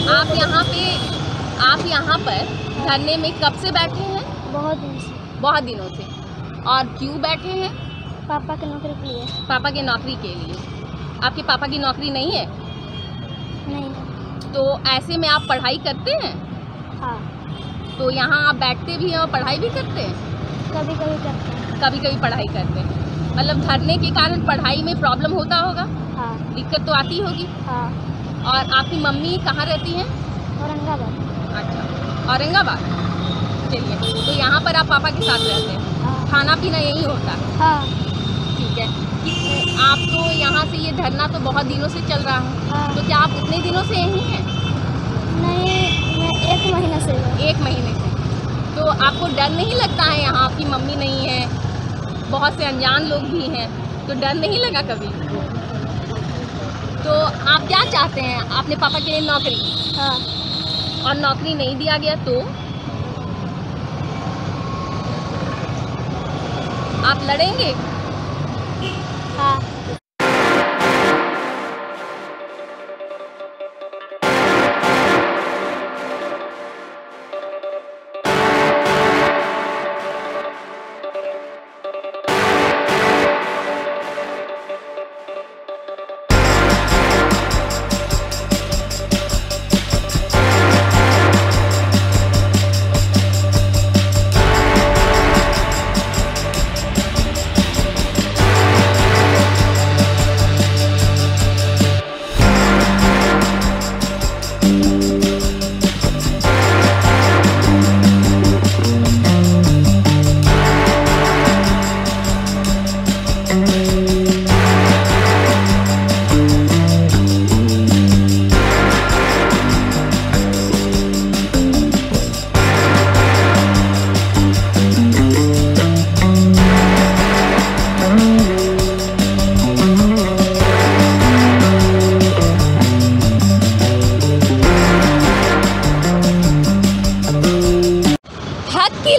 आप यहाँ पर धरने में कब से बैठे हैं? बहुत दिन से। बहुत दिनों से। और क्यों बैठे हैं? पापा की नौकरी के लिए। पापा की नौकरी के लिए। आपके पापा की नौकरी नहीं है? नहीं। तो ऐसे में आप पढ़ाई करते हैं? हाँ। तो यहाँ आप बैठते भी हैं और पढ़ाई भी करते हैं? कभी कभी करते हैं। कभी कभी पढ़ाई करते हैं। मतलब धरने के कारण पढ़ाई में प्रॉब्लम होता होगा? हाँ। दिक्कत तो आती होगी? हाँ। और आपकी मम्मी कहाँ रहती हैं? औरंगाबाद। अच्छा, औरंगाबाद। चलिए, तो यहाँ पर आप पापा के साथ रहते हैं? हाँ। खाना पीना यही होता है? हाँ। ठीक है। आप तो यहाँ से ये धरना तो बहुत दिनों से चल रहा है। हाँ। तो क्या आप उतने दिनों से यहीं हैं? नहीं, मैं 1 महीने से। 1 महीने से। तो आपको डर नहीं लगता है? यहाँ आपकी मम्मी नहीं है, बहुत से अनजान लोग भी हैं, तो डर नहीं लगा कभी? तो आप क्या चाहते हैं? आपने पापा के लिए नौकरी? हाँ। और नौकरी नहीं दिया गया तो आप लड़ेंगे? हाँ।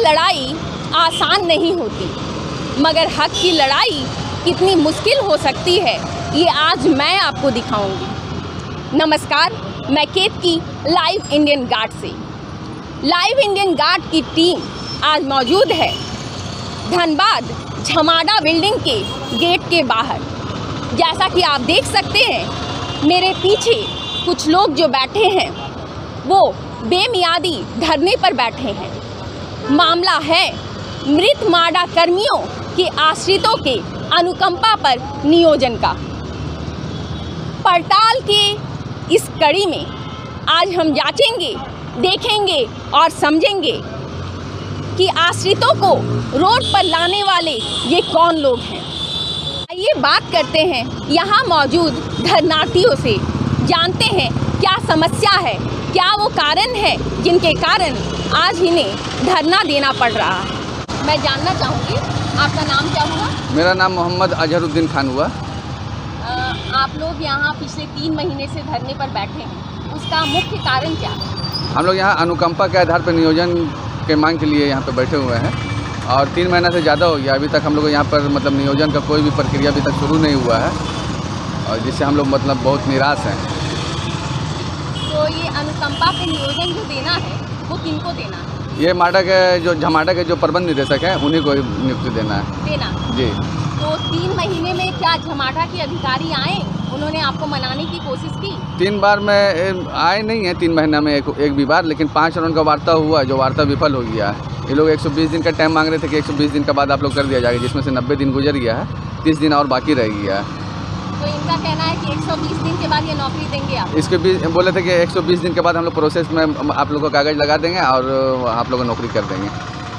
लड़ाई आसान नहीं होती, मगर हक की लड़ाई कितनी मुश्किल हो सकती है ये आज मैं आपको दिखाऊंगी। नमस्कार, मैं केतकी लाइव इंडियन गार्ड से। लाइव इंडियन गार्ड की टीम आज मौजूद है धनबाद झमाडा बिल्डिंग के गेट के बाहर। जैसा कि आप देख सकते हैं मेरे पीछे कुछ लोग जो बैठे हैं वो बेमियादी धरने पर बैठे हैं। मामला है मृत माडा कर्मियों के आश्रितों के अनुकंपा पर नियोजन का। पड़ताल के इस कड़ी में आज हम जांचेंगे, देखेंगे और समझेंगे कि आश्रितों को रोड पर लाने वाले ये कौन लोग हैं। आइए बात करते हैं यहाँ मौजूद धरनार्थियों से, जानते हैं क्या समस्या है, क्या वो कारण है जिनके कारण आज इन्हें धरना देना पड़ रहा है। मैं जानना चाहूँगी आपका नाम क्या हुआ? मेरा नाम मोहम्मद अजहरुद्दीन खान हुआ। आप लोग यहाँ पिछले 3 महीने से धरने पर बैठे हैं, उसका मुख्य कारण क्या है? हम लोग यहाँ अनुकंपा के आधार पर नियोजन के मांग के लिए यहाँ पे बैठे हुए हैं और 3 महीना से ज़्यादा हो गया। अभी तक हम लोग यहाँ पर मतलब नियोजन का कोई भी प्रक्रिया अभी तक शुरू नहीं हुआ है और जिससे हम लोग मतलब बहुत निराश हैं। तो ये अनुकंपा पे नियोजन जो देना है वो किनको देना है? ये माडा के जो झमाडा के जो प्रबंध निदेशक हैं उन्हीं को नियुक्ति देना है। जी। तो 3 महीने में क्या झमाडा के अधिकारी आए, उन्होंने आपको मनाने की कोशिश की? 3 बार में आए नहीं है 3 महीना में एक भी बार, लेकिन 5 राउंड का वार्ता हुआ, जो वार्ता विफल हो गया है। ये लोग 120 दिन का टाइम मांग रहे थे कि 120 दिन के बाद आप लोग कर दिया जाएगा, जिसमें से 90 दिन गुजर गया है, 30 दिन और बाकी रह गया है। तो इनका कहना है कि 120 दिन के बाद ये नौकरी देंगे आप? इसके भी बोले थे कि 120 दिन के बाद हम लोग प्रोसेस में आप लोगों को कागज़ लगा देंगे और आप लोगों को नौकरी कर देंगे।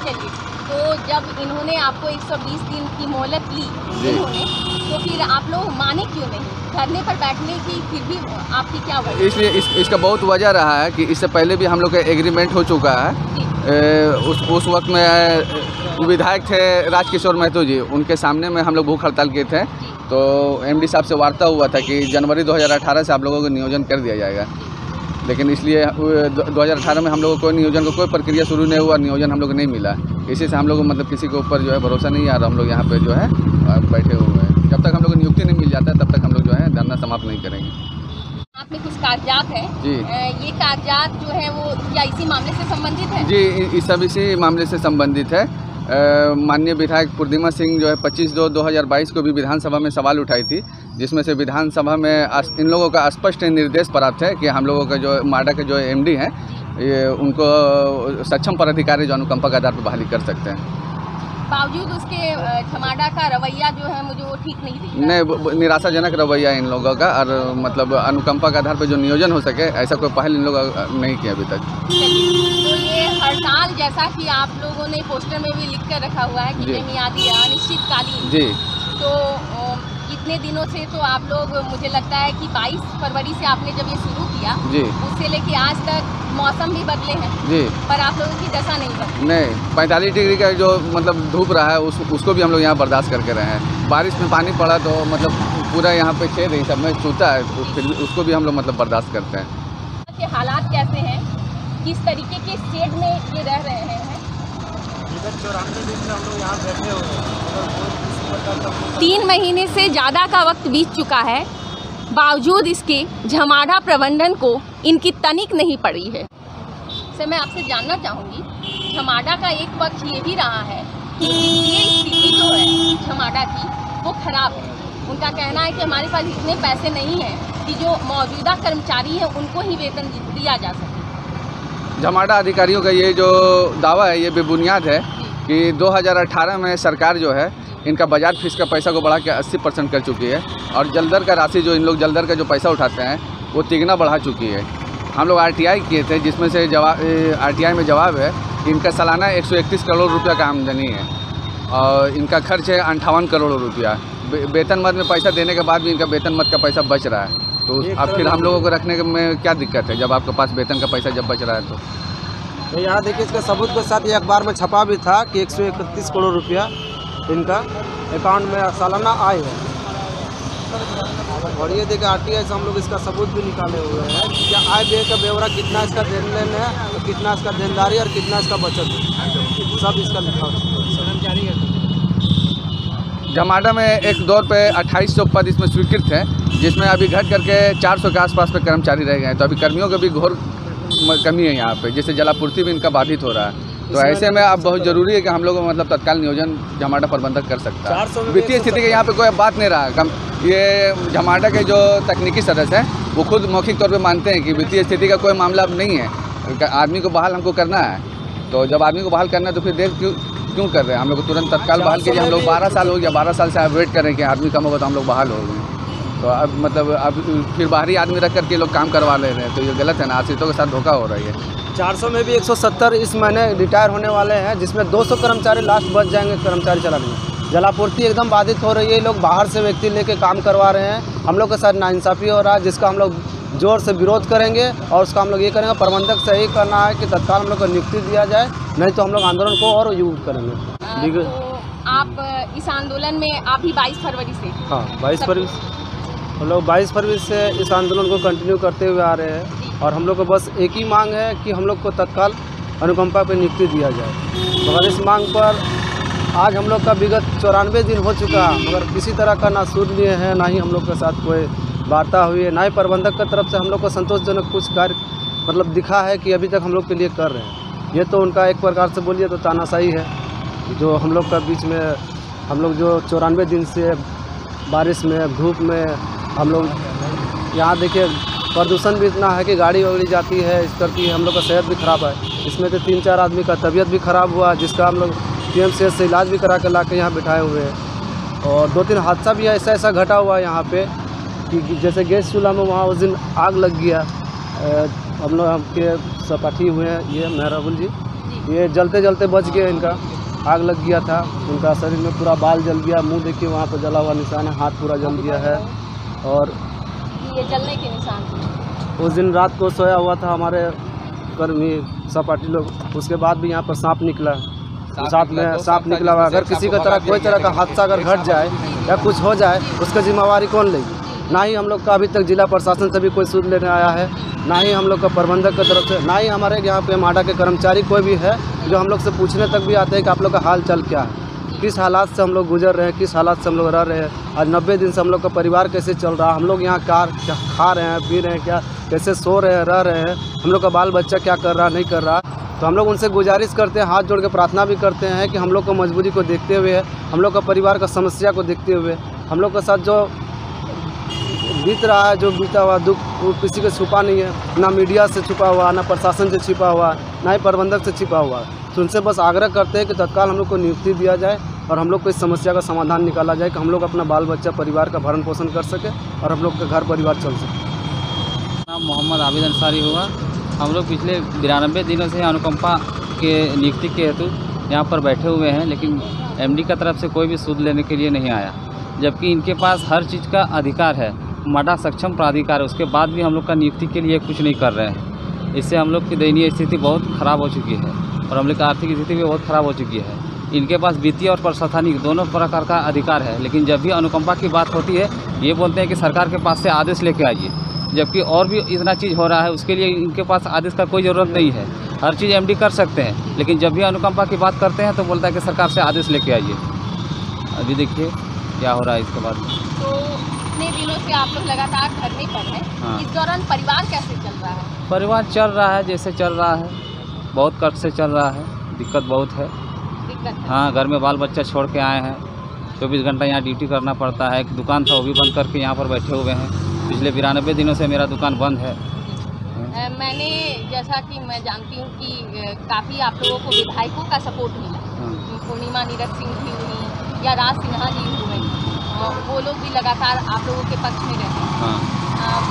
चलिए, तो जब इन्होंने आपको 120 दिन की मोहलत ली इन्होंने, तो फिर आप लोग माने क्यों नहीं? धरने पर बैठने की फिर भी आपकी क्या वजह? इसलिए इसका बहुत वजह रहा है कि इससे पहले भी हम लोग का एग्रीमेंट हो चुका है। उस वक्त में विधायक थे राजकिशोर महतो जी, उनके सामने में हम लोग भूख हड़ताल किए थे। तो एमडी साहब से वार्ता हुआ था कि जनवरी 2018 से आप लोगों को नियोजन कर दिया जाएगा, लेकिन इसलिए 2018 में हम लोगों को कोई नियोजन को कोई प्रक्रिया शुरू नहीं हुआ, नियोजन हम लोग को नहीं मिला। इसी से हम लोग मतलब किसी के ऊपर जो है भरोसा नहीं आ रहा, हम लोग यहाँ पे जो है बैठे हुए हैं। जब तक हम लोग को नियुक्ति नहीं मिल जाता है तब तक हम लोग जो है धरना समाप्त नहीं करेंगे। आपने कुछ कागजात हैं जी। ये कागजात जो है वो क्या इसी मामले से संबंधित है? जी, इस सब इसी मामले से संबंधित है। माननीय विधायक पूर्णिमा सिंह जो है 25/2/2022 को भी विधानसभा में सवाल उठाई थी, जिसमें से विधानसभा में इन लोगों का स्पष्ट निर्देश प्राप्त है कि हम लोगों का जो माडा के जो MD हैं ये उनको सक्षम पदाधिकारी जो अनुकंपा के आधार पर बहाली कर सकते हैं। बावजूद उसके छमाडा का रवैया जो है मुझे वो ठीक नहीं दिखता। नहीं, निराशाजनक रवैया इन लोगों का, और मतलब अनुकंपा के आधार पर जो नियोजन हो सके ऐसा कोई पहल इन लोग नहीं किया अभी तक। तो ये हड़ताल जैसा कि आप लोगों ने पोस्टर में भी लिख कर रखा हुआ है कि बेमियादी अनिश्चितकालीन, जी, तो इतने दिनों से तो आप लोग, मुझे लगता है कि 22 फरवरी से आपने जब ये शुरू किया जी, उससे लेके आज तक मौसम भी बदले हैं जी, पर आप लोगों की दशा नहीं बदली। नहीं, 45 डिग्री का जो मतलब धूप रहा है उसको भी हम लोग यहाँ बर्दाश्त करके रहे हैं। बारिश में पानी पड़ा तो मतलब पूरा यहाँ पे छेद है, सब में चूता है, तो फिर भी उसको भी हम लोग मतलब बर्दाश्त करते हैं। के हालात कैसे हैं, किस तरीके के शेड में ये रह रहे हैं? 94 दिन से हम लोग यहाँ बैठे हुए हैं। 3 महीने से ज़्यादा का वक्त बीत चुका है, बावजूद इसके झमाड़ा प्रबंधन को इनकी तनिक नहीं पड़ी है। से मैं आपसे जानना चाहूँगी, झमाड़ा का एक पक्ष ये भी रहा है कि वित्तीय स्थिति जो है झमाड़ा की वो खराब है। उनका कहना है कि हमारे पास इतने पैसे नहीं हैं कि जो मौजूदा कर्मचारी हैं उनको ही वेतन दिया जा सके। झमाड़ा अधिकारियों का ये जो दावा है ये बेबुनियाद है कि 2018 में सरकार जो है इनका बाजार फीस का पैसा को बढ़ा के 80% कर चुकी है, और जलदर का राशि जो इन लोग जलदर का जो पैसा उठाते हैं वो तिगना बढ़ा चुकी है। हम लोग RTI किए थे, जिसमें से RTI में जवाब है कि इनका सालाना 131 करोड़ रुपया का आमदनी है और इनका खर्च है 58 करोड़ रुपया। वेतन मद में पैसा देने के बाद भी इनका वेतन मद का पैसा बच रहा है, तो अब फिर हम लोगों को रखने में क्या दिक्कत है जब आपके पास वेतन का पैसा जब बच रहा है। तो यहाँ देखिए इसका सबूत के साथ ये अखबार में छपा भी था कि 131 करोड़ रुपया इनका अकाउंट में सालाना आय है, और ये देखिए RTI से हम लोग इसका सबूत भी निकाले हुए हैं कि क्या आय व्यय का ब्यौरा, कितना इसका देन लेन है, तो कितना इसका देनदारी और कितना इसका बचत है, सब इसका लिखा है। झमाड़ा में एक दौर पे 2800 पद इसमें स्वीकृत है, जिसमें अभी घट करके 400 के आसपास पे कर्मचारी रह गए हैं। तो अभी कर्मियों की भी घोर कमी है यहाँ पे, जैसे जलापूर्ति भी इनका बाधित हो रहा है। तो ऐसे में अब बहुत ज़रूरी है कि हम लोग मतलब तत्काल नियोजन झमाड़ा प्रबंधक कर सकता है। वित्तीय स्थिति के यहाँ पे कोई बात नहीं रहा। ये झमाड़ा के जो तकनीकी सदस्य हैं वो खुद मौखिक तौर पे मानते हैं कि वित्तीय स्थिति का कोई मामला अब नहीं है, आदमी को बहाल हमको करना है। तो जब आदमी को बहाल करना है तो फिर देर क्यों कर रहे हैं? हम लोग तुरंत तत्काल बहाल कीजिए। हम लोग 12 साल हो गया, 12 साल से आप वेट करें कि आदमी कम होगा तो हम लोग बहाल हो गए। तो अब मतलब अब फिर बाहरी आदमी रख करके लोग काम करवा ले रहे हैं, तो ये गलत है ना, आश्रितों के साथ धोखा हो रही है। 400 में भी 170 इस महीने रिटायर होने वाले हैं, जिसमें 200 कर्मचारी लास्ट बच जाएंगे कर्मचारी चलाने में। जलापूर्ति एकदम बाधित हो रही है, लोग बाहर से व्यक्ति लेके काम करवा रहे हैं। हम लोग के साथ नाइंसाफ़ी हो रहा है, जिसका हम लोग जोर से विरोध करेंगे, और उसका हम लोग ये करेंगे, प्रबंधक से यही करना है कि तत्काल हम लोग को नियुक्ति दिया जाए, नहीं तो हम लोग आंदोलन को और युक्त करेंगे। तो आप इस आंदोलन में आप भी 22 फरवरी से? हाँ, 22 फरवरी हम लोग 22 फरवरी से इस आंदोलन को कंटिन्यू करते हुए आ रहे हैं, और हम लोग को बस एक ही मांग है कि हम लोग को तत्काल अनुकंपा पर नियुक्ति दिया जाए। मगर इस मांग पर आज हम लोग का विगत 94 दिन हो चुका, मगर किसी तरह का ना सुध लिए हैं, ना ही हम लोग के साथ कोई वार्ता हुई है, ना ही प्रबंधक की तरफ से हम लोग को संतोषजनक कुछ कार्य मतलब दिखा है कि अभी तक हम लोग के लिए कर रहे हैं। ये तो उनका एक प्रकार से बोलिए तो तानाशाही है, जो हम लोग का बीच में हम लोग जो 94 दिन से बारिश में धूप में हम लोग यहाँ देखिए प्रदूषण भी इतना है कि गाड़ी वगड़ी जाती है, इस करके हम लोग का सेहत भी ख़राब है। इसमें तो 3-4 आदमी का तबीयत भी ख़राब हुआ, जिसका हम लोग PMCH से इलाज भी करा के ला के यहाँ बिठाए हुए हैं। और 2-3 हादसा भी ऐसा घटा हुआ है यहाँ पे कि जैसे गैस चूल्हा में वहाँ उस दिन आग लग गया। हम लोग के सहपाठी हुए हैं ये मेहराबुल जी, ये जलते जलते बच गए, इनका आग लग गया था, उनका शरीर में पूरा बाल जल गया, मुंह देखिए वहाँ पर जला हुआ निशान है, हाथ पूरा जल गया है। और ये जलने के निशान थे। उस दिन रात को सोया हुआ था हमारे कर्मी सहपाठी लोग, उसके बाद भी यहाँ पर सांप निकला, साथ में सांप निकला हुआ। अगर किसी का तरह कोई तरह का हादसा अगर घट जाए या कुछ हो जाए, उसका जिम्मेवारी कौन लेगी? ना ही हम लोग का अभी तक जिला प्रशासन से भी कोई सूद लेने आया है, ना ही हम लोग का प्रबंधक की तरफ से, ना ही हमारे यहाँ पे माडा के कर्मचारी कोई भी है जो हम लोग से पूछने तक भी आते हैं कि आप लोग का हाल चाल क्या है। किस हालात से हम लोग गुजर रहे हैं, किस हालात से हम लोग रह रहे हैं। आज 90 दिन से हम लोग का परिवार कैसे चल रहा है, हम लोग यहाँ क्या खा रहे हैं, पी रहे हैं, क्या कैसे सो रहे हैं, रह रहे हैं, हम लोग का बाल बच्चा क्या कर रहा है, नहीं कर रहा। तो हम लोग उनसे गुजारिश करते हैं, हाथ जोड़ के प्रार्थना भी करते हैं कि हम लोग को मजबूरी को देखते हुए, हम लोग का परिवार का समस्या को देखते हुए, हम लोग के साथ जो बीत रहा है, जो बीता हुआ दुख वो किसी को छुपा नहीं है, ना मीडिया से छुपा हुआ, ना प्रशासन से छिपा हुआ, ना ही प्रबंधक से छिपा हुआ। तो उनसे बस आग्रह करते हैं कि तत्काल हम लोग को नियुक्ति दिया जाए और हम लोग को इस समस्या का समाधान निकाला जाए कि हम लोग अपना बाल बच्चा परिवार का भरण पोषण कर सके और हम लोग का घर परिवार चल सके। नाम मोहम्मद आबिद अंसारी हुआ। हम लोग पिछले 92 दिनों से अनुकंपा के नियुक्ति के हेतु यहाँ पर बैठे हुए हैं, लेकिन एमडी का तरफ से कोई भी सूद लेने के लिए नहीं आया, जबकि इनके पास हर चीज़ का अधिकार है, माडा सक्षम प्राधिकार है, उसके बाद भी हम लोग का नियुक्ति के लिए कुछ नहीं कर रहे हैं। इससे हम लोग की दयनीय स्थिति बहुत ख़राब हो चुकी है और हम लोग की आर्थिक स्थिति भी बहुत ख़राब हो चुकी है। इनके पास वित्तीय और प्रशासनिक दोनों प्रकार का अधिकार है, लेकिन जब भी अनुकंपा की बात होती है ये बोलते हैं कि सरकार के पास से आदेश लेके आइए, जबकि और भी इतना चीज़ हो रहा है उसके लिए इनके पास आदेश का कोई ज़रूरत नहीं है। हर चीज़ एमडी कर सकते हैं, लेकिन जब भी अनुकंपा की बात करते हैं तो बोलता है कि सरकार से आदेश लेके आइए। अभी देखिए क्या हो रहा है इसके बाद। तो इतने दिनों से आप लोग लगातार धरने पर हैं। हाँ। इस दौरान परिवार कैसे चल रहा है? परिवार चल रहा है जैसे चल रहा है, बहुत कष्ट से चल रहा है, दिक्कत बहुत है। दिक्कत है? हाँ, घर में बाल बच्चा छोड़ के आए हैं, 24 घंटा यहाँ ड्यूटी करना पड़ता है। एक दुकान था वो भी बंद करके यहाँ पर बैठे हुए हैं। पिछले 92 दिनों से मेरा दुकान बंद है। मैंने जैसा कि मैं जानती हूँ कि काफ़ी आप लोगों को विधायकों का सपोर्ट मिला, पूर्णिमा नीरज सिंह जी हुई या राज सिन्हा जी हुए, वो लोग भी लगातार आप लोगों के पक्ष में रहे। हाँ।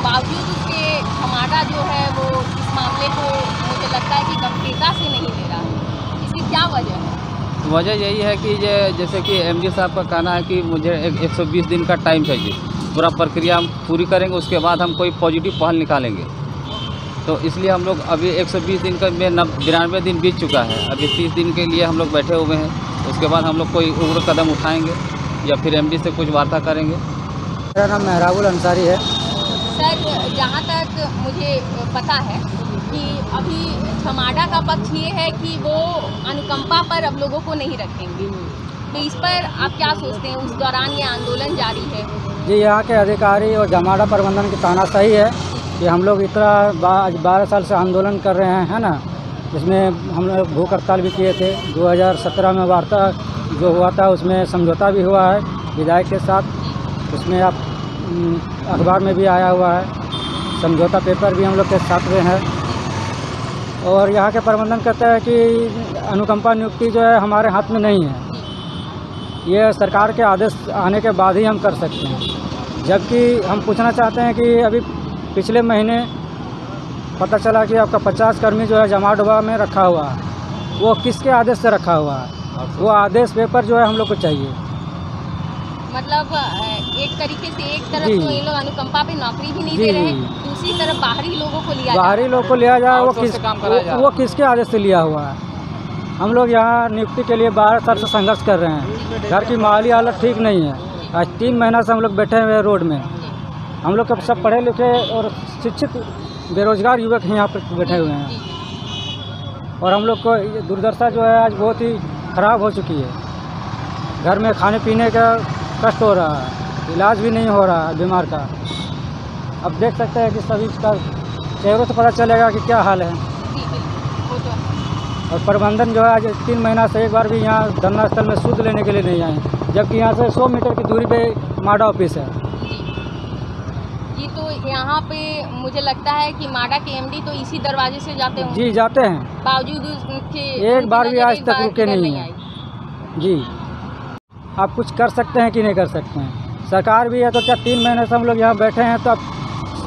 बावजूद उसके हमारा जो है वो इस मामले को मुझे लगता है कि गंभीरता से नहीं ले रहा है। इसकी क्या वजह है? वजह यही है कि जैसे कि एमडी साहब का कहना है कि मुझे 120 दिन का टाइम चाहिए, पूरा प्रक्रिया हम पूरी करेंगे, उसके बाद हम कोई पॉजिटिव पहल निकालेंगे। तो इसलिए हम लोग अभी 120 दिन का में 92 दिन बीत चुका है, अभी 30 दिन के लिए हम लोग बैठे हुए हैं। उसके बाद हम लोग कोई उग्र कदम उठाएंगे या फिर एमडी से कुछ वार्ता करेंगे। मेरा नाम मेहराबुल अंसारी है। सर, जहाँ तक मुझे पता है कि अभी छमाडा का पक्ष ये है कि वो अनुकंपा पर अब लोगों को नहीं रखेंगे, तो इस पर आप क्या सोचते हैं? उस दौरान ये आंदोलन जारी है। जी, यहाँ के अधिकारी और जमाडा प्रबंधन की तानाशाही है कि हम लोग इतना 12 साल से आंदोलन कर रहे हैं, है ना। इसमें हम लोग भूख हड़ताल भी किए थे। 2017 में वार्ता जो हुआ था उसमें समझौता भी हुआ है विधायक के साथ, उसमें आप अखबार में भी आया हुआ है, समझौता पेपर भी हम लोग के साथ में है। और यहाँ के प्रबंधन कहते हैं कि अनुकंपा नियुक्ति जो है हमारे हाथ में नहीं है, ये सरकार के आदेश आने के बाद ही हम कर सकते हैं। जबकि हम पूछना चाहते हैं कि अभी पिछले महीने पता चला कि आपका 50 कर्मी जो है जमाडवा में रखा हुआ है, वो किसके आदेश से रखा हुआ है? वो आदेश पेपर जो है हम लोग को चाहिए। मतलब एक तरीके से एक तरफ जी। तो ये लोग अनुकंपा पे नौकरी भी नहीं जी, दे रहे, जी। दूसरी तरफ बाहरी लोगों को लिया बाहरी लोग को लिया जाए, आउटसोर्स से काम कराया जा वो किसके आदेश से लिया हुआ है? हम लोग यहाँ नियुक्ति के लिए 12 साल से संघर्ष कर रहे हैं। घर की माली हालत ठीक नहीं है। आज 3 महीना से हम लोग बैठे हुए हैं रोड में। हम लोग सब पढ़े लिखे और शिक्षित बेरोजगार युवक यहाँ पर बैठे हुए हैं और हम लोग को ये दुर्दशा जो है आज बहुत ही ख़राब हो चुकी है। घर में खाने पीने का कष्ट हो रहा है, इलाज भी नहीं हो रहा है बीमार का। अब देख सकते हैं कि सभी का चेहरों से पता चलेगा कि क्या हाल है। और प्रबंधन जो है आज 3 महीना से एक बार भी यहाँ धरना स्थल में सूद लेने के लिए नहीं आए, जबकि यहाँ से 100 मीटर की दूरी पे माडा ऑफिस है। जी, तो यहाँ पे मुझे लगता है कि माडा के एमडी तो इसी दरवाजे से जाते होंगे। जी, जाते हैं, बावजूद उसके एक बार भी आज तक रुके नहीं आई। है। जी, आप कुछ कर सकते हैं कि नहीं कर सकते हैं? सरकार भी है तो क्या 3 महीने से हम लोग यहाँ बैठे हैं, तो अब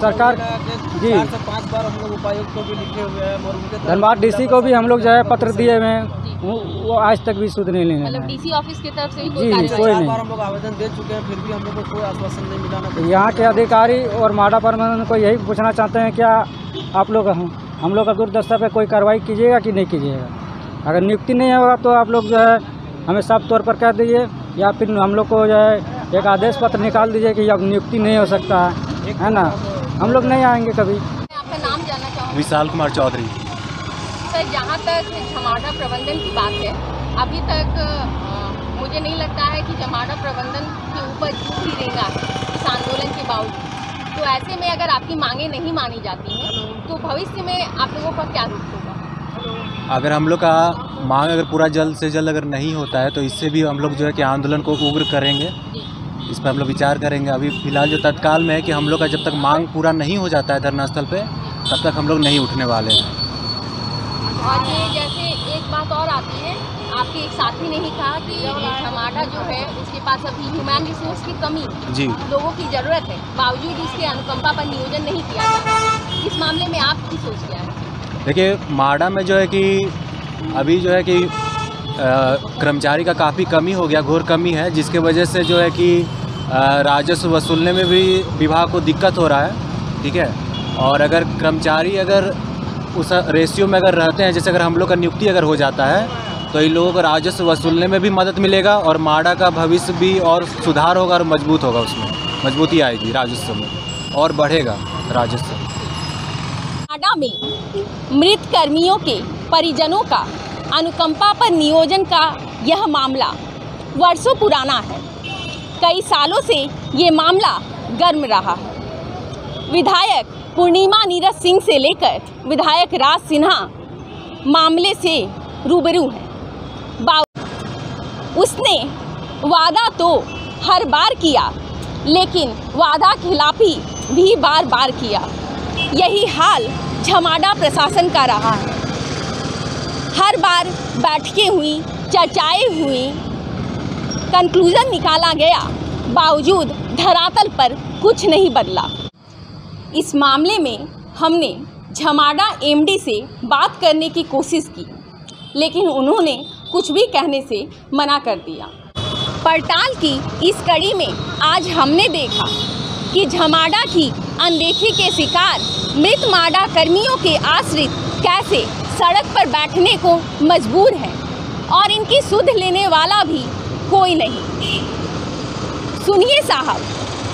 सरकार जी 4 से 5 बार हम लोग उपायुक्त को भी लिखे हुए हैं और उनके धनबाद डीसी को भी हम लोग जो है पत्र दिए हुए हैं, वो आज तक भी सूद नहीं लेने मतलब हैं। डीसी ऑफिस की तरफ से भी जी, कोई कार्रवाई कोई 4 नहीं। बार हम लोग आवेदन दे चुके हैं, फिर भी हम लोग को कोई आश्वासन नहीं मिला ना। यहाँ के अधिकारी और माडा प्रबंधन को यही पूछना चाहते हैं, क्या आप लोग हम लोग का दुर्दशा पे कोई कार्रवाई कीजिएगा कि नहीं कीजिएगा? अगर नियुक्ति नहीं होगा तो आप लोग जो है हमें साफ तौर पर कह दीजिए, या फिर हम लोग को जो है एक आदेश पत्र निकाल दीजिए कि अब नियुक्ति नहीं हो सकता है ना। हम लोग नहीं आएंगे कभी। मैं आपका नाम जानना चाहूँगी। विशाल कुमार चौधरी। सर, जहाँ तक छमाडा प्रबंधन की बात है, अभी तक मुझे नहीं लगता है कि जमाड़ा प्रबंधन के ऊपर झूठ ही रहेगा इस आंदोलन के बावजूद। तो ऐसे में अगर आपकी मांगें नहीं मानी जाती हैं तो भविष्य में आप लोगों का क्या रुख होगा? अगर हम लोग का मांग अगर पूरा जल्द से जल्द अगर नहीं होता है तो इससे भी हम लोग जो है कि आंदोलन को उग्र करेंगे, इस पर हम लोग विचार करेंगे। अभी फ़िलहाल जो तत्काल में है कि हम लोग का जब तक मांग पूरा नहीं हो जाता है धरना स्थल पे, तब तक हम लोग नहीं उठने वाले हैं। और ये जैसे एक बात और आती है, आपके एक साथी ने ही कहा कि जमाड़ा जो है उसके पास अभी ह्यूमन रिसोर्स की कमी जी, लोगों की ज़रूरत है, बावजूद इसके अनुकंपा पर नियोजन नहीं किया जाता। इस मामले में आपकी सोच क्या है? देखिए माड़ा में जो है कि अभी जो है कि कर्मचारी का काफ़ी कमी हो गया, घोर कमी है, जिसके वजह से जो है कि राजस्व वसूलने में भी विभाग को दिक्कत हो रहा है। ठीक है, और अगर कर्मचारी अगर उस रेशियो में अगर रहते हैं, जैसे अगर हम लोग का नियुक्ति अगर हो जाता है तो इन लोगों को राजस्व वसूलने में भी मदद मिलेगा और माड़ा का भविष्य भी और सुधार होगा और मजबूत होगा, उसमें मजबूती आएगी राजस्व में और बढ़ेगा राजस्व। माड़ा में मृत कर्मियों के परिजनों का अनुकंपा पर नियोजन का यह मामला वर्षों पुराना है। कई सालों से ये मामला गर्म रहा है। विधायक पूर्णिमा नीरज सिंह से लेकर विधायक राज सिन्हा मामले से रूबरू हैं। उसने वादा तो हर बार किया, लेकिन वादा खिलाफी भी बार बार किया। यही हाल जमाड़ा प्रशासन का रहा है। हर बार बैठकें हुई, चर्चाएं हुई, कंक्लूजन निकाला गया, बावजूद धरातल पर कुछ नहीं बदला। इस मामले में हमने जमाड़ा एमडी से बात करने की कोशिश की, लेकिन उन्होंने कुछ भी कहने से मना कर दिया। पड़ताल की इस कड़ी में आज हमने देखा कि जमाड़ा की अनदेखी के शिकार मृत माड़ा कर्मियों के आश्रित कैसे सड़क पर बैठने को मजबूर हैं और इनकी सुध लेने वाला भी कोई नहीं। सुनिए साहब,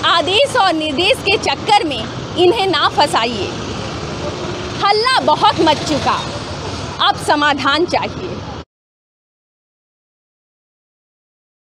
आदेश और निर्देश के चक्कर में इन्हें ना फंसाइए। हल्ला बहुत मच चुका, अब समाधान चाहिए।